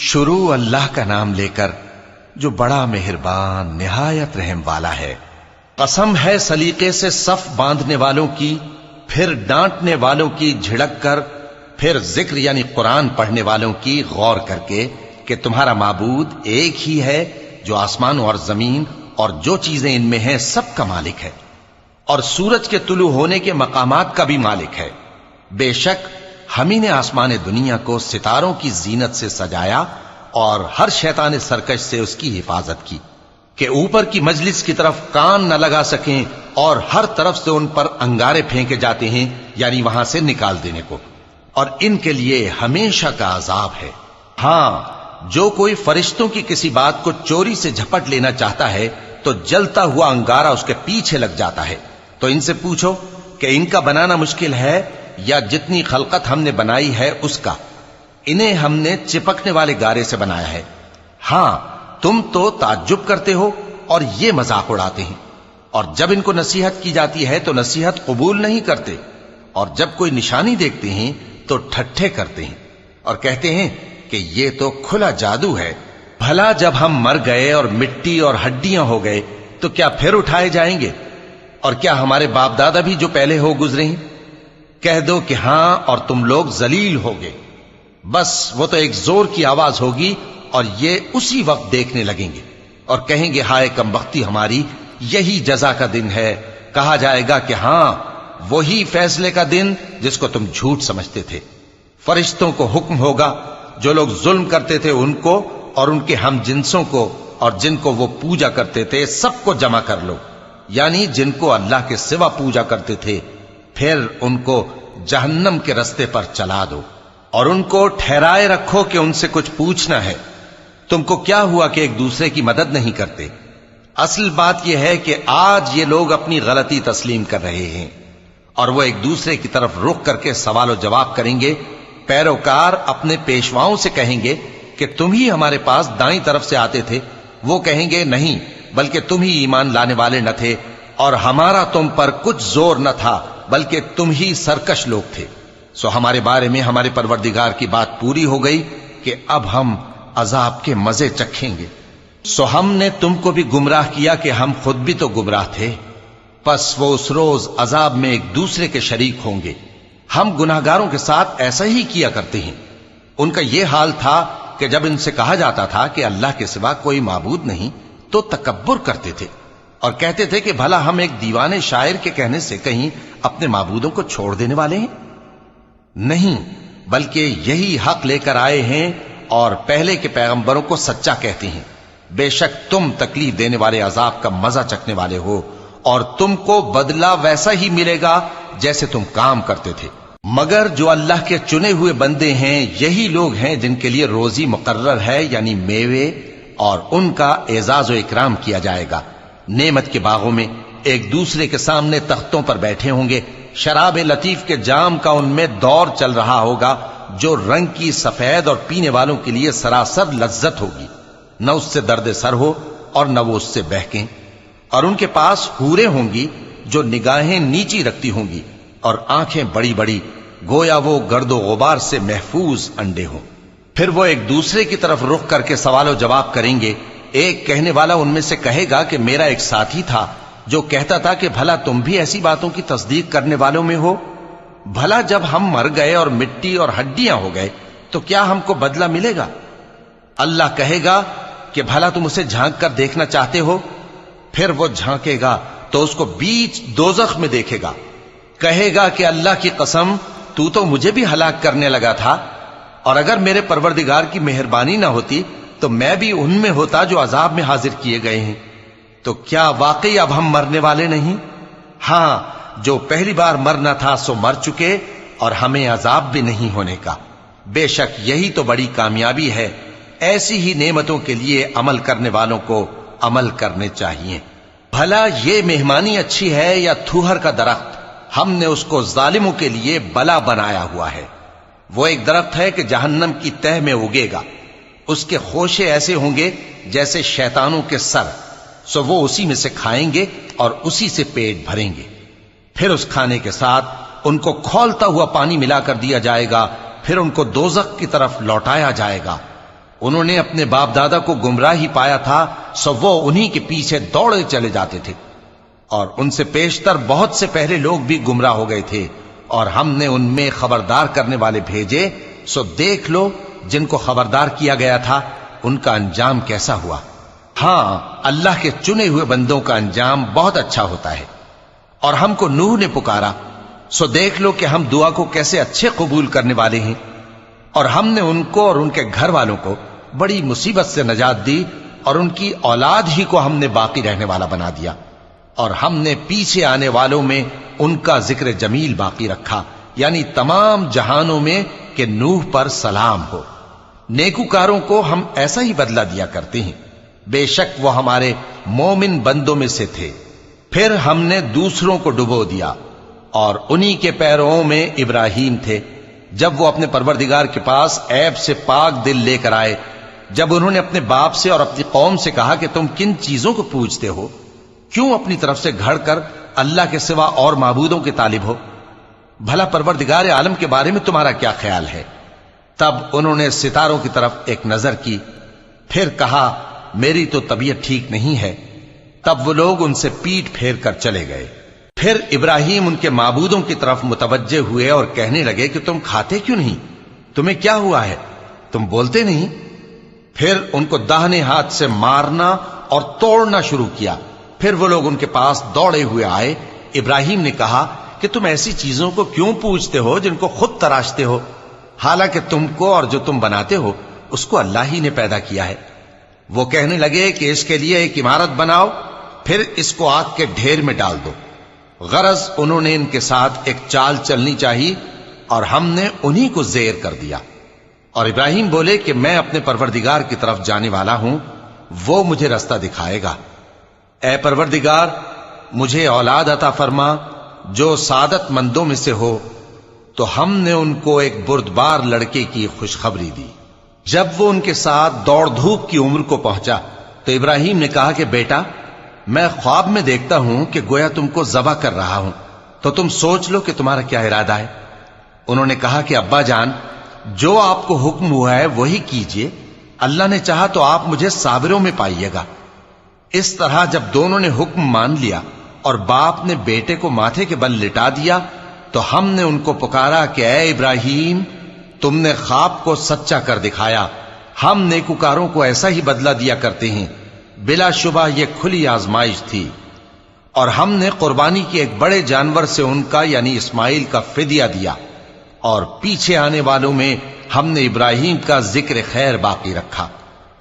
شروع اللہ کا نام لے کر جو بڑا مہربان نہایت رحم والا ہے۔ قسم ہے سلیقے سے صف باندھنے والوں کی، پھر ڈانٹنے والوں کی جھڑک کر، پھر ذکر یعنی قرآن پڑھنے والوں کی غور کر کے کہ تمہارا معبود ایک ہی ہے جو آسمان اور زمین اور جو چیزیں ان میں ہیں سب کا مالک ہے، اور سورج کے طلوع ہونے کے مقامات کا بھی مالک ہے۔ بے شک ہم ہی نے آسمان دنیا کو ستاروں کی زینت سے سجایا اور ہر شیطان سرکش سے اس کی حفاظت کی کہ اوپر کی مجلس کی طرف کان نہ لگا سکیں، اور ہر طرف سے ان پر انگارے پھینکے جاتے ہیں یعنی وہاں سے نکال دینے کو، اور ان کے لیے ہمیشہ کا عذاب ہے۔ ہاں، جو کوئی فرشتوں کی کسی بات کو چوری سے جھپٹ لینا چاہتا ہے تو جلتا ہوا انگارہ اس کے پیچھے لگ جاتا ہے۔ تو ان سے پوچھو کہ ان کا بنانا مشکل ہے یا جتنی خلقت ہم نے بنائی ہے اس کا؟ انہیں ہم نے چپکنے والے گارے سے بنایا ہے۔ ہاں، تم تو تعجب کرتے ہو اور یہ مذاق اڑاتے ہیں، اور جب ان کو نصیحت کی جاتی ہے تو نصیحت قبول نہیں کرتے، اور جب کوئی نشانی دیکھتے ہیں تو ٹھٹھے کرتے ہیں اور کہتے ہیں کہ یہ تو کھلا جادو ہے۔ بھلا جب ہم مر گئے اور مٹی اور ہڈیاں ہو گئے تو کیا پھر اٹھائے جائیں گے؟ اور کیا ہمارے باپ دادا بھی جو پہلے ہو گزرے ہیں؟ کہہ دو کہ ہاں اور تم لوگ ذلیل ہوگے۔ بس وہ تو ایک زور کی آواز ہوگی اور یہ اسی وقت دیکھنے لگیں گے اور کہیں گے ہائے کمبختی ہماری، یہی جزا کا دن ہے۔ کہا جائے گا کہ ہاں، وہی فیصلے کا دن جس کو تم جھوٹ سمجھتے تھے۔ فرشتوں کو حکم ہوگا جو لوگ ظلم کرتے تھے ان کو اور ان کے ہم جنسوں کو اور جن کو وہ پوجا کرتے تھے سب کو جمع کر لو، یعنی جن کو اللہ کے سوا پوجا کرتے تھے، پھر ان کو جہنم کے رستے پر چلا دو اور ان کو ٹھہرائے رکھو کہ ان سے کچھ پوچھنا ہے۔ تم کو کیا ہوا کہ ایک دوسرے کی مدد نہیں کرتے؟ اصل بات یہ ہے کہ آج یہ لوگ اپنی غلطی تسلیم کر رہے ہیں اور وہ ایک دوسرے کی طرف رخ کر کے سوال و جواب کریں گے۔ پیروکار اپنے پیشواؤں سے کہیں گے کہ تم ہی ہمارے پاس دائیں طرف سے آتے تھے۔ وہ کہیں گے نہیں، بلکہ تم ہی ایمان لانے والے نہ تھے، اور ہمارا تم پر کچھ زور نہ تھا، بلکہ تم ہی سرکش لوگ تھے۔ سو ہمارے بارے میں ہمارے پروردگار کی بات پوری ہو گئی کہ اب ہم عذاب کے مزے چکھیں گے۔ سو ہم نے تم کو بھی گمراہ کیا کہ ہم خود بھی تو گمراہ تھے، پس وہ اس روز عذاب میں ایک دوسرے کے شریک ہوں گے۔ ہم گناہگاروں کے ساتھ ایسا ہی کیا کرتے ہیں۔ ان کا یہ حال تھا کہ جب ان سے کہا جاتا تھا کہ اللہ کے سوا کوئی معبود نہیں تو تکبر کرتے تھے اور کہتے تھے کہ بھلا ہم ایک دیوانے شاعر کے کہنے سے کہیں اپنے معبودوں کو چھوڑ دینے والے ہیں؟ نہیں، بلکہ یہی حق لے کر آئے ہیں اور پہلے کے پیغمبروں کو سچا کہتے ہیں۔ بے شک تم تکلیف دینے والے عذاب کا مزہ چکھنے والے ہو، اور تم کو بدلہ ویسا ہی ملے گا جیسے تم کام کرتے تھے۔ مگر جو اللہ کے چنے ہوئے بندے ہیں یہی لوگ ہیں جن کے لیے روزی مقرر ہے، یعنی میوے، اور ان کا اعزاز و اکرام کیا جائے گا۔ نعمت کے باغوں میں ایک دوسرے کے سامنے تختوں پر بیٹھے ہوں گے، شراب لطیف کے جام کا ان میں دور چل رہا ہوگا جو رنگ کی سفید اور پینے والوں کے لیے سراسر لذت ہوگی، نہ اس سے درد سر ہو اور نہ وہ اس سے بہکیں۔ اور ان کے پاس حوریں ہوں گی جو نگاہیں نیچی رکھتی ہوں گی اور آنکھیں بڑی بڑی، گویا وہ گرد و غبار سے محفوظ انڈے ہوں۔ پھر وہ ایک دوسرے کی طرف رخ کر کے سوال و جواب کریں گے۔ ایک کہنے والا ان میں سے کہے گا کہ میرا ایک ساتھی تھا جو کہتا تھا کہ بھلا تم بھی ایسی باتوں کی تصدیق کرنے والوں میں ہو؟ بھلا جب ہم مر گئے اور مٹی اور ہڈیاں ہو گئے تو کیا ہم کو بدلہ ملے گا؟ اللہ کہے گا کہ بھلا تم اسے جھانک کر دیکھنا چاہتے ہو؟ پھر وہ جھانکے گا تو اس کو بیچ دوزخ میں دیکھے گا، کہے گا کہ اللہ کی قسم تو مجھے بھی ہلاک کرنے لگا تھا، اور اگر میرے پروردگار کی مہربانی نہ ہوتی تو میں بھی ان میں ہوتا جو عذاب میں حاضر کیے گئے ہیں۔ تو کیا واقعی اب ہم مرنے والے نہیں؟ ہاں، جو پہلی بار مرنا تھا سو مر چکے اور ہمیں عذاب بھی نہیں ہونے کا۔ بے شک یہی تو بڑی کامیابی ہے۔ ایسی ہی نعمتوں کے لیے عمل کرنے والوں کو عمل کرنے چاہیے۔ بھلا یہ مہمانی اچھی ہے یا تھوہر کا درخت؟ ہم نے اس کو ظالموں کے لیے بلا بنایا ہوا ہے۔ وہ ایک درخت ہے کہ جہنم کی تہ میں اگے گا، اس کے خوشے ایسے ہوں گے جیسے شیطانوں کے سر، سو وہ اسی میں سے کھائیں گے اور اسی سے پیٹ بھریں گے۔ پھر اس کھانے کے ساتھ ان کو کھولتا ہوا پانی ملا کر دیا جائے گا، پھر ان کو دوزخ کی طرف لوٹایا جائے گا۔ انہوں نے اپنے باپ دادا کو گمراہ ہی پایا تھا، سو وہ انہی کے پیچھے دوڑے چلے جاتے تھے، اور ان سے پیشتر بہت سے پہلے لوگ بھی گمراہ ہو گئے تھے، اور ہم نے ان میں خبردار کرنے والے بھیجے، سو دیکھ لو جن کو خبردار کیا گیا تھا ان کا انجام کیسا ہوا۔ ہاں، اللہ کے چنے ہوئے بندوں کا انجام بہت اچھا ہوتا ہے۔ اور ہم کو نوح نے پکارا، سو دیکھ لو کہ ہم دعا کو کیسے اچھے قبول کرنے والے ہیں، اور ہم نے ان کو اور ان کے گھر والوں کو بڑی مصیبت سے نجات دی، اور ان کی اولاد ہی کو ہم نے باقی رہنے والا بنا دیا، اور ہم نے پیچھے آنے والوں میں ان کا ذکر جمیل باقی رکھا، یعنی تمام جہانوں میں کہ نوح پر سلام ہو۔ نیکوکاروں کو ہم ایسا ہی بدلہ دیا کرتے ہیں، بے شک وہ ہمارے مومن بندوں میں سے تھے۔ پھر ہم نے دوسروں کو ڈبو دیا، اور انہی کے پیرووں میں ابراہیم تھے، جب وہ اپنے پروردگار کے پاس عیب سے پاک دل لے کر آئے، جب انہوں نے اپنے باپ سے اور اپنی قوم سے کہا کہ تم کن چیزوں کو پوجتے ہو، کیوں اپنی طرف سے گھڑ کر اللہ کے سوا اور معبودوں کے طالب ہو؟ بھلا پروردگار عالم کے بارے میں تمہارا کیا خیال ہے؟ تب انہوں نے ستاروں کی طرف ایک نظر کی، پھر کہا میری تو طبیعت ٹھیک نہیں ہے۔ تب وہ لوگ ان سے پیٹ پھیر کر چلے گئے۔ پھر ابراہیم ان کے معبودوں کی طرف متوجہ ہوئے اور کہنے لگے کہ تم کھاتے کیوں نہیں؟ تمہیں کیا ہوا ہے؟ تم بولتے نہیں؟ پھر ان کو داہنے ہاتھ سے مارنا اور توڑنا شروع کیا۔ پھر وہ لوگ ان کے پاس دوڑے ہوئے آئے۔ ابراہیم نے کہا کہ تم ایسی چیزوں کو کیوں پوجتے ہو جن کو خود تراشتے ہو، حالانکہ تم کو اور جو تم بناتے ہو اس کو اللہ ہی نے پیدا کیا ہے۔ وہ کہنے لگے کہ اس کے لیے ایک عمارت بناؤ، پھر اس کو آگ کے ڈھیر میں ڈال دو۔ غرض انہوں نے ان کے ساتھ ایک چال چلنی چاہی، اور ہم نے انہی کو زیر کر دیا۔ اور ابراہیم بولے کہ میں اپنے پروردگار کی طرف جانے والا ہوں، وہ مجھے رستہ دکھائے گا۔ اے پروردگار، مجھے اولاد عطا فرما جو سعادت مندوں میں سے ہو۔ تو ہم نے ان کو ایک بردبار لڑکے کی خوشخبری دی۔ جب وہ ان کے ساتھ دوڑ دھوپ کی عمر کو پہنچا تو ابراہیم نے کہا کہ بیٹا، میں خواب میں دیکھتا ہوں کہ گویا تم کو ذبح کر رہا ہوں، تو تم سوچ لو کہ تمہارا کیا ارادہ ہے۔ انہوں نے کہا کہ ابا جان، جو آپ کو حکم ہوا ہے وہی کیجئے، اللہ نے چاہا تو آپ مجھے صابروں میں پائیے گا۔ اس طرح جب دونوں نے حکم مان لیا اور باپ نے بیٹے کو ماتھے کے بل لٹا دیا، تو ہم نے ان کو پکارا کہ اے ابراہیم، تم نے خواب کو سچا کر دکھایا، ہم نیکوکاروں کو ایسا ہی بدلہ دیا کرتے ہیں، بلا شبہ یہ کھلی آزمائش تھی۔ اور ہم نے قربانی کی ایک بڑے جانور سے ان کا یعنی اسماعیل کا فدیہ دیا، اور پیچھے آنے والوں میں ہم نے ابراہیم کا ذکر خیر باقی رکھا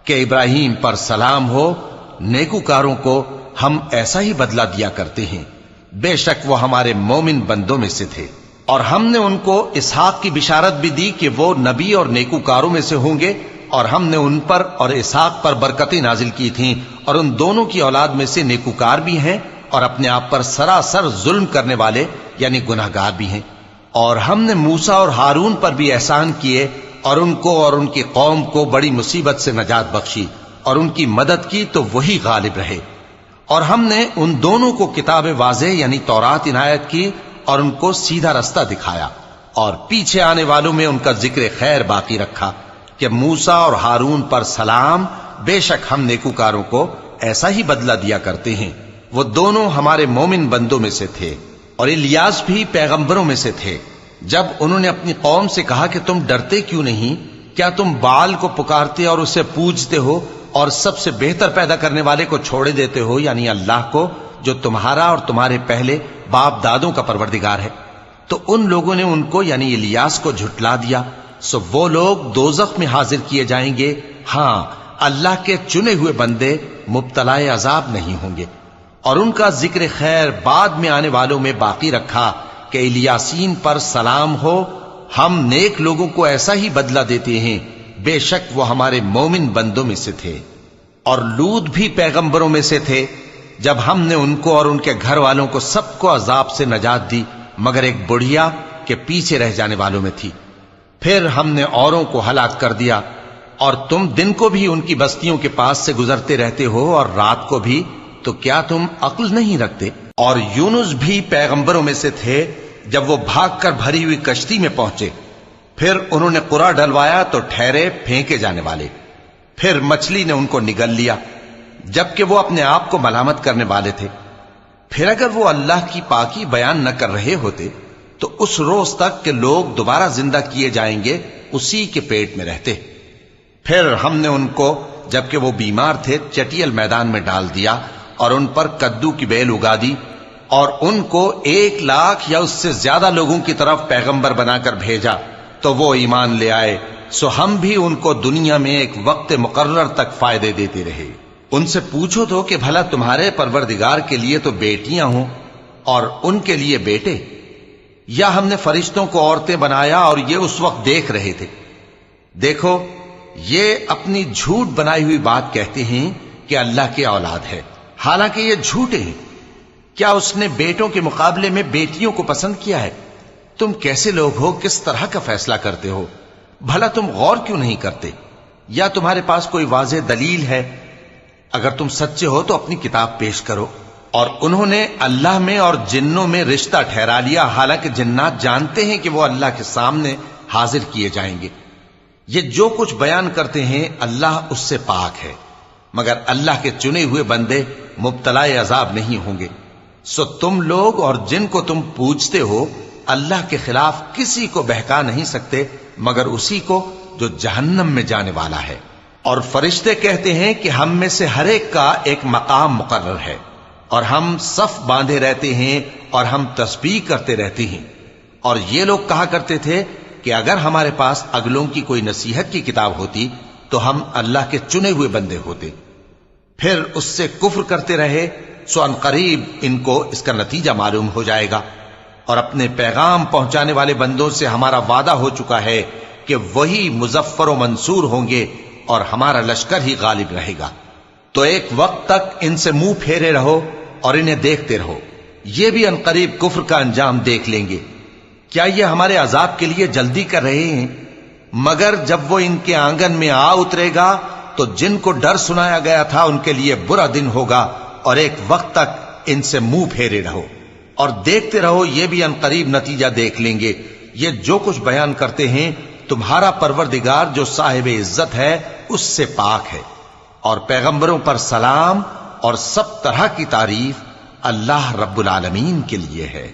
کہ ابراہیم پر سلام ہو۔ نیکوکاروں کو ہم ایسا ہی بدلہ دیا کرتے ہیں، بے شک وہ ہمارے مومن بندوں میں سے تھے۔ اور ہم نے ان کو اسحاق کی بشارت بھی دی کہ وہ نبی اور نیکوکاروں میں سے ہوں گے، اور ہم نے ان پر اور اسحاق پر برکتیں نازل کی تھیں، اور ان دونوں کی اولاد میں سے نیکوکار بھی ہیں اور اپنے آپ پر سراسر ظلم کرنے والے یعنی گناہگار بھی ہیں۔ اور ہم نے موسیٰ اور ہارون پر بھی احسان کیے، اور ان کو اور ان کی قوم کو بڑی مصیبت سے نجات بخشی، اور ان کی مدد کی تو وہی غالب رہے۔ اور ہم نے ان دونوں کو کتاب واضح یعنی تورات عنایت کی، اور ان کو سیدھا رستہ دکھایا، اور پیچھے آنے والوں میں ان کا ذکر خیر باقی رکھا کہ موسیٰ اور ہارون پر سلام، بے شک ہم نیکوکاروں کو ایسا ہی بدلہ دیا کرتے ہیں۔ وہ دونوں ہمارے مومن بندوں میں سے تھے۔ اور الیاس بھی پیغمبروں میں سے تھے۔ جب انہوں نے اپنی قوم سے کہا کہ تم ڈرتے کیوں نہیں؟ کیا تم بال کو پکارتے اور اسے پوجتے ہو، اور سب سے بہتر پیدا کرنے والے کو چھوڑے دیتے ہو یعنی اللہ کو، جو تمہارا اور تمہارے پہلے باپ دادوں کا پروردگار ہے؟ تو ان لوگوں نے ان کو یعنی الیاس کو جھٹلا دیا، سو وہ لوگ دوزخ میں حاضر کیے جائیں گے۔ ہاں، اللہ کے چنے ہوئے بندے مبتلا عذاب نہیں ہوں گے۔ اور ان کا ذکر خیر بعد میں آنے والوں میں باقی رکھا کہ الیاسین پر سلام ہو، ہم نیک لوگوں کو ایسا ہی بدلہ دیتے ہیں، بے شک وہ ہمارے مومن بندوں میں سے تھے۔ اور لوط بھی پیغمبروں میں سے تھے۔ جب ہم نے ان کو اور ان کے گھر والوں کو سب کو عذاب سے نجات دی مگر ایک بڑھیا کہ پیچھے رہ جانے والوں میں تھی، پھر ہم نے اوروں کو ہلاک کر دیا۔ اور تم دن کو بھی ان کی بستیوں کے پاس سے گزرتے رہتے ہو اور رات کو بھی، تو کیا تم عقل نہیں رکھتے؟ اور یونس بھی پیغمبروں میں سے تھے۔ جب وہ بھاگ کر بھری ہوئی کشتی میں پہنچے، پھر انہوں نے قرع ڈلوایا تو ٹھہرے پھینکے جانے والے۔ پھر مچھلی نے ان کو نگل لیا جبکہ وہ اپنے آپ کو ملامت کرنے والے تھے۔ پھر اگر وہ اللہ کی پاکی بیان نہ کر رہے ہوتے تو اس روز تک کہ لوگ دوبارہ زندہ کیے جائیں گے اسی کے پیٹ میں رہتے۔ پھر ہم نے ان کو جبکہ وہ بیمار تھے چٹیل میدان میں ڈال دیا اور ان پر کدو کی بیل اگا دی، اور ان کو 1,00,000 یا اس سے زیادہ لوگوں کی طرف پیغمبر بنا کر بھیجا تو وہ ایمان لے آئے، سو ہم بھی ان کو دنیا میں ایک وقت مقرر تک فائدے دیتے رہے۔ ان سے پوچھو تو کہ بھلا تمہارے پروردگار کے لیے تو بیٹیاں ہوں اور ان کے لیے بیٹے، یا ہم نے فرشتوں کو عورتیں بنایا اور یہ اس وقت دیکھ رہے تھے؟ دیکھو، یہ اپنی جھوٹ بنائی ہوئی بات کہتے ہیں کہ اللہ کی اولاد ہے، حالانکہ یہ جھوٹے ہیں۔ کیا اس نے بیٹوں کے مقابلے میں بیٹیوں کو پسند کیا ہے؟ تم کیسے لوگ ہو، کس طرح کا فیصلہ کرتے ہو؟ بھلا تم غور کیوں نہیں کرتے؟ یا تمہارے پاس کوئی واضح دلیل ہے؟ اگر تم سچے ہو تو اپنی کتاب پیش کرو۔ اور انہوں نے اللہ میں اور جنوں میں رشتہ ٹھہرا لیا، حالانکہ جنات جانتے ہیں کہ وہ اللہ کے سامنے حاضر کیے جائیں گے۔ یہ جو کچھ بیان کرتے ہیں اللہ اس سے پاک ہے، مگر اللہ کے چنے ہوئے بندے مبتلا عذاب نہیں ہوں گے۔ سو تم لوگ اور جن کو تم پوجتے ہو اللہ کے خلاف کسی کو بہکا نہیں سکتے مگر اسی کو جو جہنم میں جانے والا ہے۔ اور فرشتے کہتے ہیں کہ ہم میں سے ہر ایک کا ایک مقام مقرر ہے، اور ہم صف باندھے رہتے ہیں اور ہم تسبیح کرتے رہتے ہیں۔ اور یہ لوگ کہا کرتے تھے کہ اگر ہمارے پاس اگلوں کی کوئی نصیحت کی کتاب ہوتی تو ہم اللہ کے چنے ہوئے بندے ہوتے۔ پھر اس سے کفر کرتے رہے، سو ان قریب ان کو اس کا نتیجہ معلوم ہو جائے گا۔ اور اپنے پیغام پہنچانے والے بندوں سے ہمارا وعدہ ہو چکا ہے کہ وہی مظفر و منصور ہوں گے اور ہمارا لشکر ہی غالب رہے گا۔ تو ایک وقت تک ان سے منہ پھیرے رہو اور انہیں دیکھتے رہو، یہ بھی عنقریب کفر کا انجام دیکھ لیں گے۔ کیا یہ ہمارے عذاب کے لیے جلدی کر رہے ہیں؟ مگر جب وہ ان کے آنگن میں آ اترے گا تو جن کو ڈر سنایا گیا تھا ان کے لیے برا دن ہوگا، اور ایک وقت تک ان سے منہ پھیرے رہو اور دیکھتے رہو، یہ بھی عنقریب نتیجہ دیکھ لیں گے۔ یہ جو کچھ بیان کرتے ہیں تمہارا پروردگار جو صاحب عزت ہے اس سے پاک ہے، اور پیغمبروں پر سلام اور سب طرح کی تعریف اللہ رب العالمین کے لیے ہے۔